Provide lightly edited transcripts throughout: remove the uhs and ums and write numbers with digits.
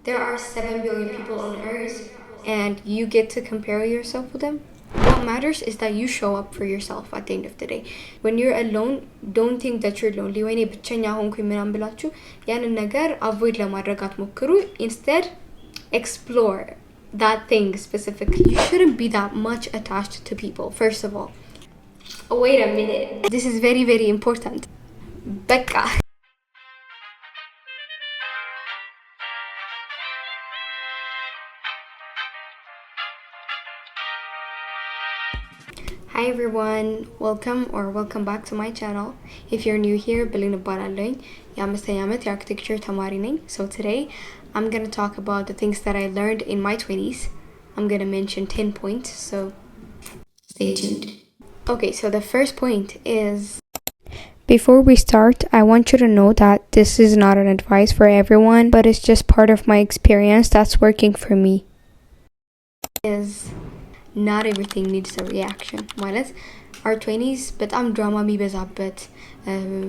There are 7 billion people on earth and you get to compare yourself with them. What matters is that you show up for yourself at the end of the day. When you're alone, don't think that you're lonely. ወይኔ ብቸኛ ሆንኩኝ ምናምን ብላችሁ ያንን ነገር avoid ለማድረግ አትሞክሩ. Instead, explore that thing specifically. You shouldn't be that much attached to people, first of all. Oh, wait a minute. This is very, very important. Becca. Hi everyone, welcome back to my channel. If you're new here, Belin እባላለሁኝ የአምስተኛ ዓመት የአርኪቴክቸር ተማሪ ነኝ. So today I'm going to talk about the things that I learned in my 20s. I'm going to mention 10 points, so stay tuned. Okay, so the first point is, before we start, I want you to know that this is not an advice for everyone, but it's just part of my experience that's working for me. Is not everything needs a reaction. ማለት our 20s በጣም ድራማ የሚበዛበት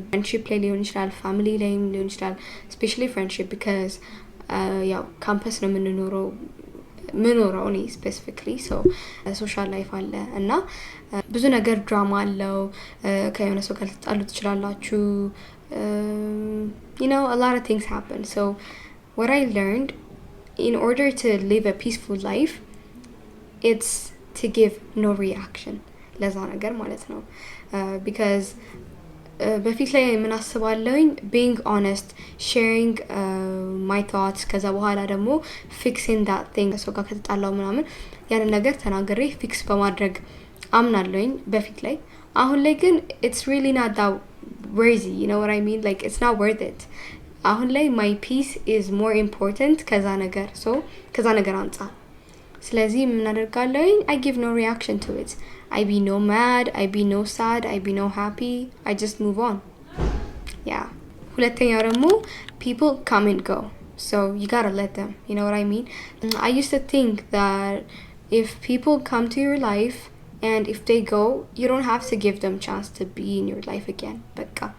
friendship ላይ ሊሆን ይችላል, family ላይ ሊሆን ይችላል, especially friendship because ያው ካምፐስ ነው ምኖረው እኔ specifically, so social life አለ እና ብዙ ነገር ድራማ አለው. ከየሆነ ሰው ጋር ልትጣሉ ትችላላችሁ. You know, a lot of things happen. So what I learned, in order to live a peaceful life, it's to give no reaction. ለዛ ነገር ማለት ነው. Because በፊት ላይ ምን አስባለሁኝ, being honest, sharing my thoughts, ከዛ በኋላ ደግሞ fixing that thing, ሰው ጋር ከተጣላው ምናምን ያንን ነገር ተናግሬ ፊክስ በማድረግ አምናለሁኝ በፊት ላይ. አሁን ላይ ግን it's really not that worthy, you know what I mean? Like it's not worth it. አሁን ላይ my peace is more important ከዛ ነገር. So ከዛ ነገር አንፃር ስለዚህ ምን አደርጋለሁኝ, I give no reaction to it. I be no mad, I be no sad, I be no happy. I just move on. Yeah. ሁለተኛው ደግሞ people come and go. So you gotta let them. You know what I mean? I used to think that if people come to your life and if they go, you don't have to give them chance to be in your life again. Becca.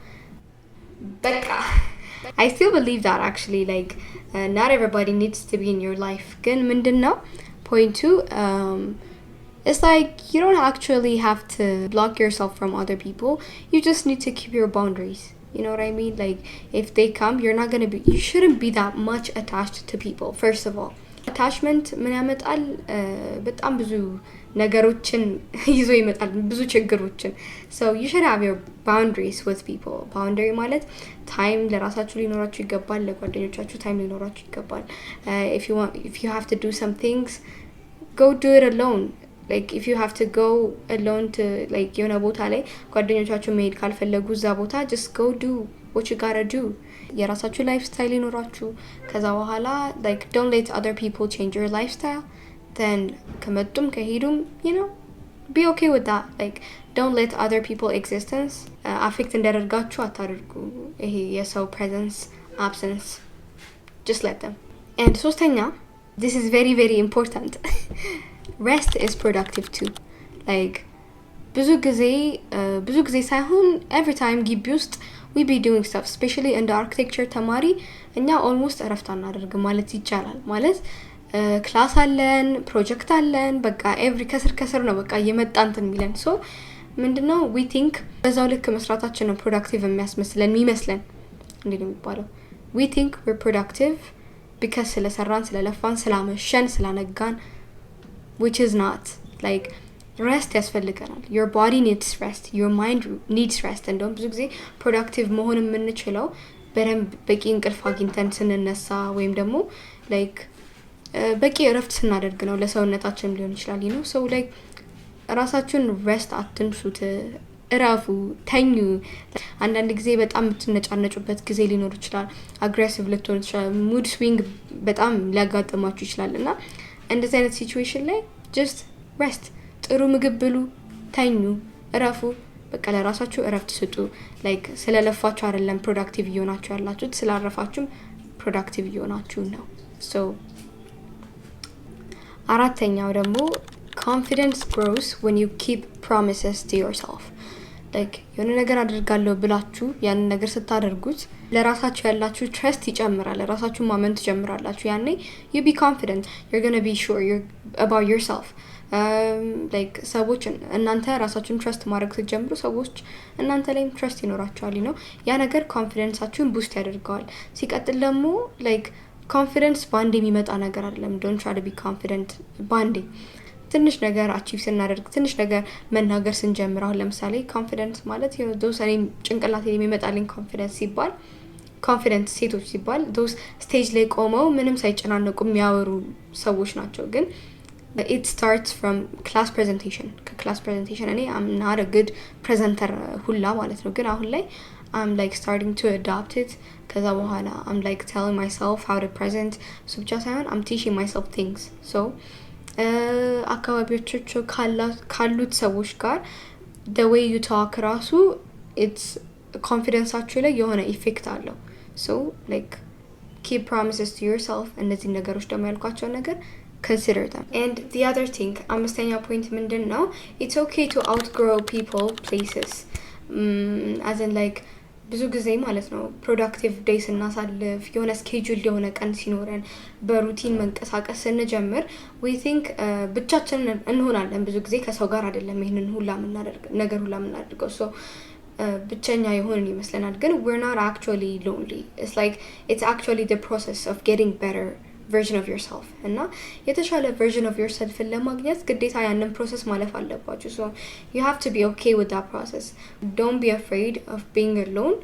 I still believe that actually. Like not everybody needs to be in your life. ግን ምንድነው point 2, it's like you don't actually have to block yourself from other people. You just need to keep your boundaries. You know what I mean? Like if they come, you shouldn't be that much attached to people, first of all. Attachment ምን ያመጣል? በጣም ብዙ ነገሮችን ይዞ ይመጣል, ብዙ ችግሮችን. So you should have your boundaries with people. Boundary ማለት time ለራሳችሁ ሊኖራችሁ ይገባል, ለጓደኞቻችሁ time ሊኖራችሁ ይገባል. If you have to do some things, go do it alone. Like if you have to go alone to like የሆነ ቦታ ላይ ጓደኞቻችሁ መሄድ ካልፈለጉ እዛ ቦታ, just go do what you gotta do. የራሳችሁ lifestyle ይኖራችሁ. ከዛ በኋላ like don't let other people change your lifestyle. Then ከመጡም ከሄዱም, you know, be okay with that. Like don't let other people existence affect እንዳደርጋችሁ አታድርጉ. ይሄ የሰው presence, absence, just let them. And ሶስተኛ, this is very, very important. Rest is productive too. Like ብዙ ጊዜ ሳይሆን every time ግቢ ውስጥ we be doing stuff, especially in the architecture ተማሪ እኛ almost እረፍት አናደርግም ማለት ይቻላል. ማለት ክላስ አለን, ፕሮጀክት አለን, በቃ every ከስር ነው በቃ እየመጣን እንትን የሚለን. so ምንድነው we think በዛው ልክ መስራታችን ነው productive የሚመስለን እንዴ ነው የሚባለው? we think we're productive because ስለሰራን, ስለለፋን, ስላመሸን, ስላነጋን, which is not. Like rest ያስፈልገናል. your body needs rest, your mind needs rest. እንደውም ብዙ ጊዜ productive መሆን የምንችለው በደንብ በቂ እንቅልፍ አግኝተን ስንነሳ ወይም ደግሞ like በቂ እረፍት ስናደርግ ነው. ለሰውነታችን ሊሆን ይችላል, you know. so like ራሳችሁን rest አትንሱት, እረፉ, ተኙ. አንዳንድ ጊዜ በጣም የምትነጫነጩበት ጊዜ ሊኖር ይችላል, aggressive ልትሆኑ ይችላል, mood swing በጣም ሊያጋጥማችሁ ይችላል. እና እንደዚህ አይነት situation ላይ just rest, ጥሩ ምግብ ብሉ, ተኙ, እረፉ. በቃ ለራሳችሁ እረፍት ስጡ. like ስለለፋችሁ አይደለም productive እየሆናችሁ ያላችሁት, ስላረፋችሁም productive እየሆናችሁ ነው. so አራተኛው ደግሞ confidence grows when you keep promises to yourself. like የሆነ ነገር አድርጋለሁ ብላችሁ ያንን ነገር ስታደርጉት ለራሳችሁ ያላችሁ ትረስት ይጨምራል ለራሳችሁ ማመን ትጀምራላችሁ ያኔ you be confident you're going to be sure you're about yourself like ሰዎች እናንተ ራሳችሁን ትረስት ማድረግ ስትጀምሩ ሰዎች እናንተ ላይም ትረስት ይኖራቸዋል you know ያ ነገር ኮንፊደንሳችሁን ቡስት ያደርጋል ሲቀጥል ደግሞ like confidence ባንዴ የሚመጣ ነገር አይደለም don't try to be confident ባንዴ ትንሽ ነገር አቺቭ ስናደርግ ትንሽ ነገር መናገር ስንጀምር አሁን ለምሳሌ ኮንፊደንስ ማለት you know those እኔም ጭንቅላቴ የሚመጣልኝ ኮንፊደንስ ሲባል ኮንፊደንስ ሴቶች ሲባል those ስቴጅ ላይ ቆመው ምንም ሳይጨናነቁ የሚያወሩ ሰዎች ናቸው ግን it starts from class presentation ከክላስ presentation እኔ I'm not a good presenter ሁላ ማለት ነው ግን አሁን ላይ I'm like starting to adopt it ከዛ በኋላ I'm like telling myself how to present so ብቻ ሳይሆን I'm teaching myself things so አካባቢዎቹ ካሉት ሰዎች ጋር the way you talk ራሱ it's confidence actually የሆነ ኢፌክት አለው so like keep promises to yourself እነዚህ ነገሮች ደግሞ ያልኳቸው ነገር consider them and the other thing አምስተኛ ፖይንት ምንድነው it's okay to outgrow people places as in like ብዙ ጊዜ ማለት ነው ፕሮዳክቲቭ ዴይስ እናሳልፍ የሆነ ስኬጁል የሆነ ቀን ሲኖረን በሩቲን መንቀሳቀስ ስንጀምር we think ብቻችንን እንሆናለን ብዙ ጊዜ ከሰው ጋር አይደለም ይሄንን ሁላ የምናደርገው so ብቸኛ የሆነን ይመስለናል ግን we're not actually lonely it's like it's actually the process of getting better version of yourself እና የተሻለ version of yourself ለማግኘት ግዴታ ያንን ፕሮሰስ ማለፍ አለባችሁ so you have to be okay with that process don't be afraid of being alone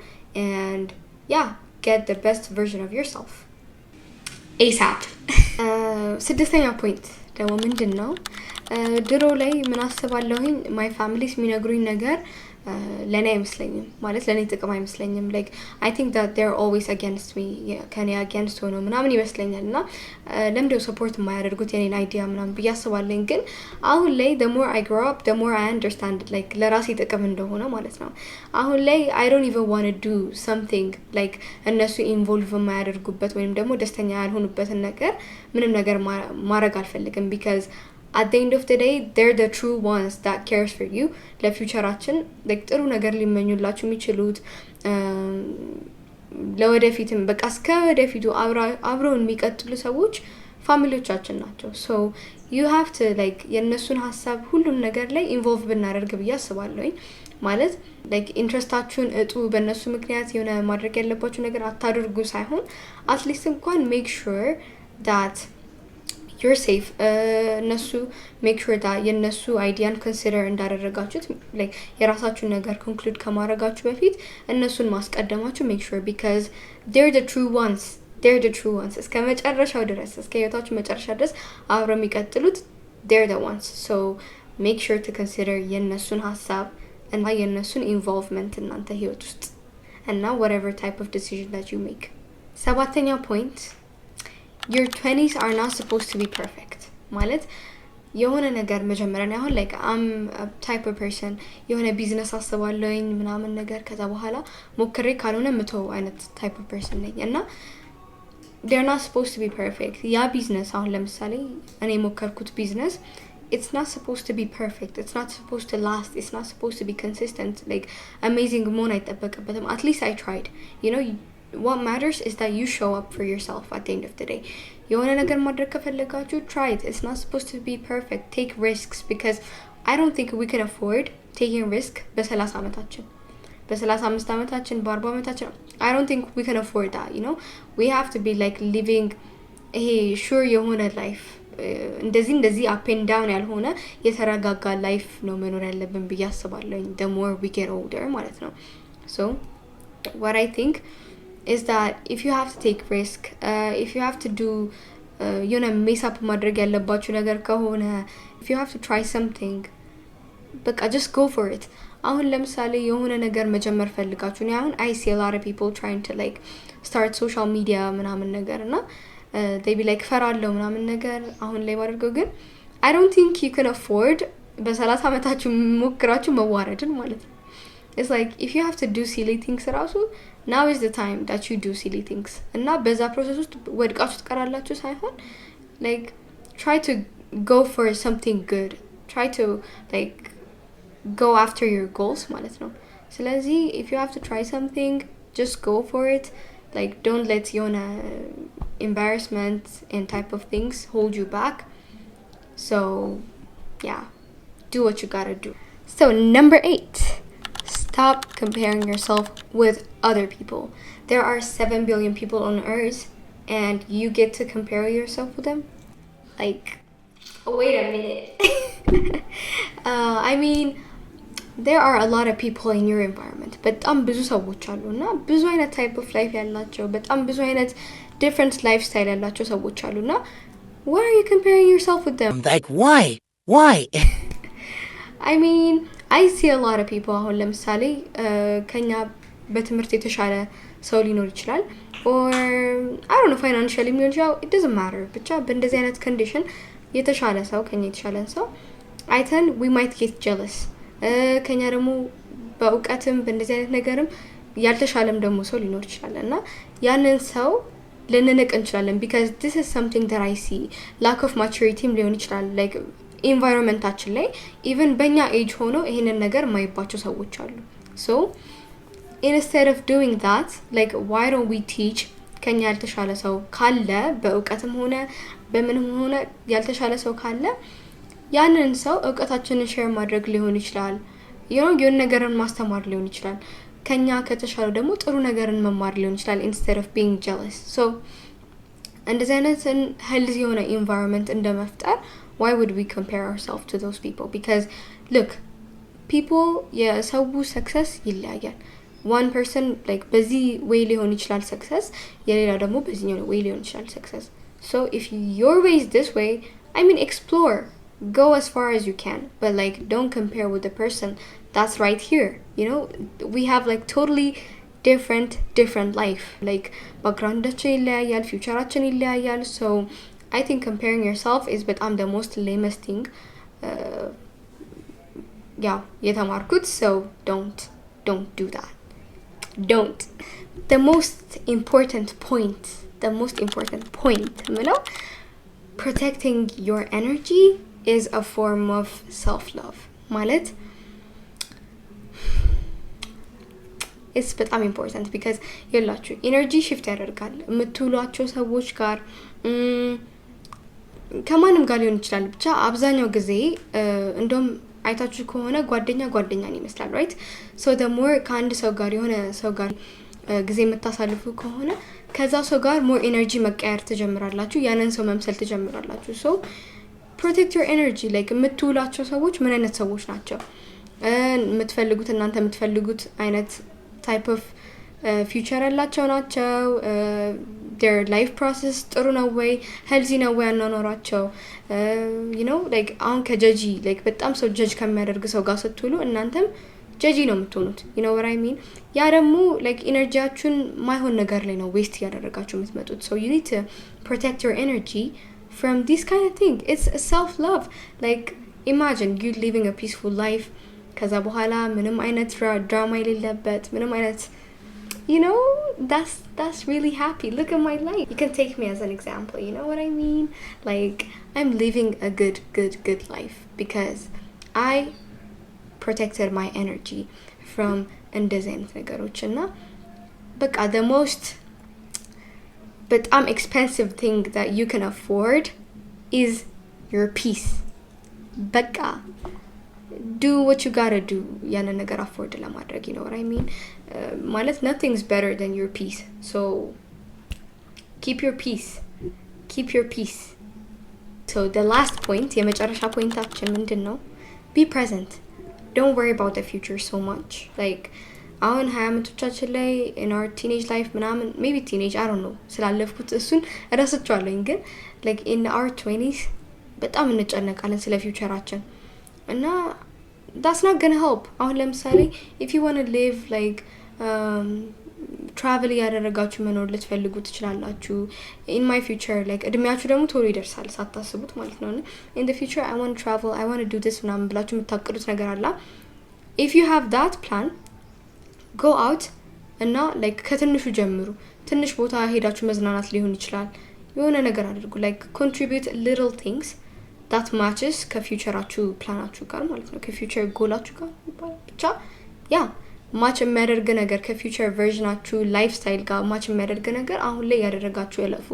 and yeah get the best version of yourself ASAP ስድስተኛ ፖይንት ደግሞ ምንድነው ድሮ ላይ ምን አስባለሁኝ my families የሚነግሩኝ ነገር ለኔ አይመስለኝም ማለት ለኔ ጥቅም አይመስለኝም like I think that they're always against me ከኔ against ሆኖ ምናምን ይመስለኛልና ለምንድነው ሰፖርት የማያደርጉት የኔን አይዲያ ምናምን ብያስባለኝ ግን አሁን ላይ the more I grow up the more I understand like ለራሴ ጥቅም እንደሆነ ማለት ነው አሁን ላይ I don't even want to do something like እነሱ ኢንቮልቭ የማያደርጉበት ወይም ደግሞ ደስተኛ ያልሆኑበትን ነገር ምንም ነገር ማድረግ አልፈልግም because at the end of the day they're the true ones that cares for you ለፊውቸራችን like ጥሩ ነገር ሊመኙላችሁ የሚችሉት ለወደፊትም በቃ እስከ ወደፊቱ አብረውን የሚቀጥሉ ሰዎች ፋሚሊዎቻችን ናቸው so you have to like የነሱን ሐሳብ ሁሉን ነገር ላይ ኢንቮልቭ ብናደርግ ብዬ አስባለሁኝ ማለት like ኢንትረስታችሁን እጡ በእነሱ ምክንያት የሆነ ማድረግ ያለባችሁ ነገር አታድርጉ ሳይሆን at least እንኳን make sure that you're safe እነሱ make sure that የነሱ አይዲያን consider እንዳደረጋችሁት like የራሳችሁን ነገር conclude ከማድረጋችሁ በፊት እነሱን ማስቀደማችሁ make sure because they're the true ones እስከ መጨረሻው ድረስ እስከ ህይወታችሁ መጨረሻ ድረስ አብረው የሚቀጥሉት they're the ones so make sure to consider የነሱን ሐሳብ እና የነሱን involvement እናንተ ህይወት ውስጥ እና whatever type of decision that you make ሰባተኛ point your 20s are not supposed to be perfect ማለት የሆነ ነገር መጀመሪያ አሁን like I'm a type of person የሆነ ቢዝነስ አስባለሁኝ ምናምን ነገር ከዛ በኋላ ሞክሬ ካልሆነ ምተው አይነት type of person ነኝ እና they're not supposed to be perfect ያ ቢዝነስ አሁን ለምሳሌ እኔ ሞከርኩት ቢዝነስ it's not supposed to be perfect it's not supposed to last it's not supposed to be consistent like amazing መሆን አይጠበቅበትም at least I tried you know what matters is that you show up for yourself at the end of the day የሆነ ነገር ማድረግ ከፈለጋችሁ try it it's not supposed to be perfect take risks because I don't think we can afford taking risk በ30 አመታችን በ35 አመታችን በ40 አመታችን I don't think we can afford that you know we have to be like living a sure የሆነ life እንደዚህ up and down ያልሆነ የተረጋጋ life ነው መኖር ያለብን ብዬ አስባለሁ the more we get older ማለት ነው so what I think is that if you have to take risk if you have to do you know mess up ማድረግ ያለባችሁ ነገር ከሆነ if you have to try something በቃ just go for it አሁን ለምሳሌ የሆነ ነገር መጀመር ፈልጋችሁ ነው አሁን I see a lot of people trying to like start social media ምናምን ነገርና they be like ፈራለው ምናምን ነገር አሁን ላይ ባደርገው ግን I don't think you can afford በ30 አመታችሁ ሞክራችሁ መዋረድን ማለት ነው it's like if you have to do silly things also now is the time that you do silly things እና በዛ ፕሮሰስ ውስጥ ወድቃችሁ ትቀራላችሁ ሳይሆን like try to go for something good try to like go after your goals ማለት ነው። ስለዚህ if you have to try something, just go for it. Like don't let የሆነ embarrassment and type of things hold you back. So yeah, do what you gotta do. So number 8, stop comparing yourself with other people. There are 7 billion people on earth and you get to compare yourself with them. Like, wait a minute. I mean, there are a lot of people in your environment. በጣም ብዙ ሰዎች አሉና ብዙ አይነት type of life ያላቸው በጣም ብዙ አይነት different lifestyle ያላቸው ሰዎች አሉና why are you comparing yourself with them? Like why? I mean, I see a lot of people አሁን ለምሳሌ ከኛ በትምህርት የተሻለ ሰው ሊኖር ይችላል or I don't know financially ሊሆን ይችላል, it doesn't matter. ብቻ በእንደዚህ አይነት condition የተሻለ ሰው ከኛ የተሻለ ሰው አይተን we might get jealous. ከኛ ደግሞ በእውቀትም በእንደዚህ አይነት ነገርም ያልተሻለም ደግሞ ሰው ሊኖር ይችላል እና ያንን ሰው ልንንቅ እንችላለን because this is something that I see. lack of maturity ሊሆን ይችላል, like environmenታችን ላይ even በእኛ age ሆኖ ይሄንን ነገር ማይባቸው ሰዎች አሉ. So instead of doing that, like why don't we teach ከኛ ያልተሻለ ሰው ካለ በእውቀትም ሆነ በምንም ሆነ ያልተሻለ ሰው ካለ ያንን ሰው እውቀታችንን ሼር ማድረግ ሊሆን ይችላል, የሆነ ነገርን ማስተማር ሊሆን ይችላል, ከኛ ከተሻለ ደግሞ ጥሩ ነገርን መማር ሊሆን ይችላል instead of being jealous. So እንደዚህ አይነት healthy የሆነ environment እንደመፍጠር why would we compare ourselves to those people? Because look, people የሰው success ይለያያል. one person like በዚህ way ሊሆን ይችላል success, የሌላ ደግሞ በዚህኛው way ሊሆን ይችላል success. So if your way is this way, I mean explore, go as far as you can, but like don't compare with the person that's right here. You know, we have like totally different life, like backgroundaችን ይለያያል, futureaችን ይለያያል. So I think comparing yourself is the most lamest thing የተማርኩት. So don't do that. Don't. The most important point, you know, protecting your energy is a form of self-love. ማለት it's በጣም important because የላችሁ energy shift ያደርጋል የምትውሏቸው ሰዎች ጋር ከማንም ጋር ሊሆን ይችላል. ብቻ አብዛኛው ጊዜ እንደውም አይታችሁ ከሆነ ጓደኛን ይመስላል, right? So the more ከአንድ ሰው ጋር የሆነ ሰው ጋር ጊዜ የምታሳልፉ ከሆነ ከዛ ሰው ጋር more energy መቀየር ትጀምራላችሁ, ያንን ሰው መምሰል ትጀምራላችሁ. So protect your energy. like የምትውላቸው ሰዎች ምን አይነት ሰዎች ናቸው? የምትፈልጉት እናንተ የምትፈልጉት አይነት type of future ያላቸው ናቸው? their life process ጥሩ ነው ወይ? healthy ነው ወይ አኗኗራቸው? you know, like አሁን ከጀጂ like በጣም ሰው ጀጅ ከሚያደርግ ሰው ጋር ስትውሉ እናንተም ጀጂ ነው የምትሆኑት. you know what I mean? ያ ደግሞ like ኢነርጂያችሁን ማይሆን ነገር ላይ ነው ዌስት ያደረጋችሁ የምትመጡት. so you need to protect your energy from this kind of thing. It's self love. like imagine you living a peaceful life, ከዛ በኋላ ምንም አይነት ድራማ የሌለበት ምንም አይነት, you know, that's really happy. Look at my life. You can take me as an example, you know what I mean? Like I'm living a good life because I protected my energy from እንደዚህ አይነት ነገሮች እና በቃ the most expensive thing that you can afford is your peace. በቃ do what you gotta do ያንን ነገር afford ለማድረግ, you know what I mean? ማለት nothing's better than your peace. So keep your peace. So the last point, የመጨረሻ ፖይንታችን ምንድነው? be present. don't worry about the future so much. like አሁን 20 አመቶቻችን ላይ in our teenage life ምናምን maybe teenage I don't know ስላለፍኩት እሱን እረስቻለሁ, ግን like in our 20s በጣም እንጨነቃለን ስለ ፊውቸራችን እና that's not gonna help. አሁን ለምሳሌ if you want to live like travel ያደረጋችሁ መኖር ልትፈልጉ ትችላላችሁ. in my future like እድሜያችሁ ደግሞ ቶሎ ይደርሳል ሳታስቡት ማለት ነው. in the future I want to travel, I want to do this ምናምን ብላችሁ የምታቅዱት ነገር አለ. if you have that plan, go out እና like ከትንሹ ጀምሩ. ትንሽ ቦታ ሄዳችሁ መዝናናት ሊሆን ይችላል, የሆነ ነገር አድርጉ. like contribute little things that matches ከፊውቸራችሁ ፕላናችሁ ጋር ማለት ነው ከፊውቸር ጎላችሁ ጋር ብቻ ያ ማች የሚያደርግ ነገር ከፊውቸር ቨርዥናችሁ ላይፍ ስታይል ጋር ማች የሚያደርግ ነገር አሁን ላይ ያደረጋችሁ ያለፉ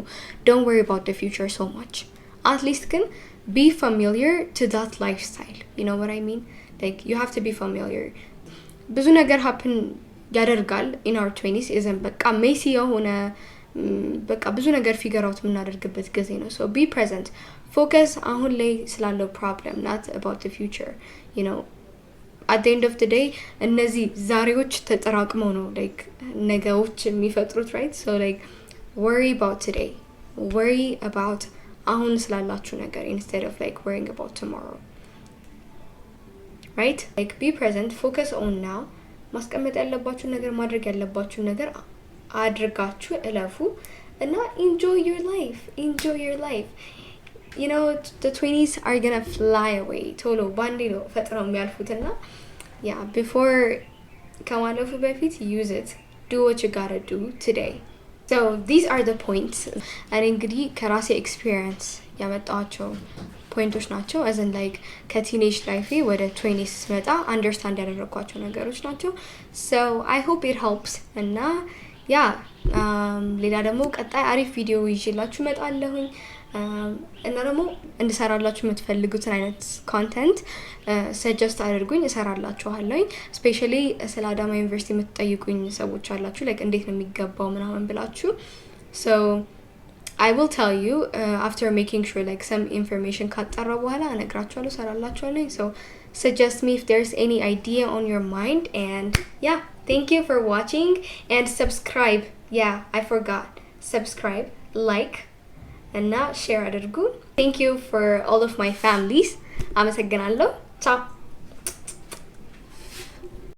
don't worry about the future so much at least ግን be familiar to that lifestyle you know what I mean like you have to be familiar ብዙ ነገር happen ያደርጋል in our 20s isn't በቃ ሜሲ የሆነ በቃ ብዙ ነገር ፊገር አውት የምናደርግበት ጊዜ ነው so be present focus አሁን ላይ ስላለው problem not about the future you know at the end of the day እነዚህ ዛሬዎች ተጠራቅመው ነው like ነገዎች የሚፈጥሩት right so like worry about today worry about አሁን ስላላችሁ ነገር instead of like worrying about tomorrow right like be present focus on now ማስቀመጥ ያለባችሁ ነገር ማድረግ ያለባችሁ ነገር አድርጋችሁ እለፉ እና enjoy your life you know the 20s are gonna fly away ቶሎ ባንዴ ነው ፈጥነው የሚያልፉትና yeah before ከማለፉ በፊት use it do what you gotta do today so these are the points and እንግዲህ ከራሴ experience ያመጣቸው ፖይንቶች ናቸው as in like ከቲኔጅ ላይፌ ወደ 20s ስመጣ አንደርስታንድ ያደረኳቸው ነገሮች ናቸው so I hope it helps እና ያ ሌላ ደግሞ ቀጣይ አሪፍ ቪዲዮ ይዤላችሁ እመጣለሁኝ እና ደግሞ እንድሰራላችሁ የምትፈልጉትን አይነት ኮንቴንት ሰጀስት አድርጉኝ እሰራላችኋለሁኝ ስፔሻሊ ስለ አዳማ ዩኒቨርሲቲ የምትጠይቁኝ ሰዎች አላችሁ like እንዴት ነው የሚገባው ምናምን ብላችሁ so I will tell you after making sure like some information ካጣራ በኋላ እነግራችኋለሁ እሰራላችኋለሁ so suggest me if there's any idea on your mind and yeah thank you for watching and subscribe yeah I forgot subscribe like and now share አድርጉ thank you for all of my families አመሰግናለሁ ciao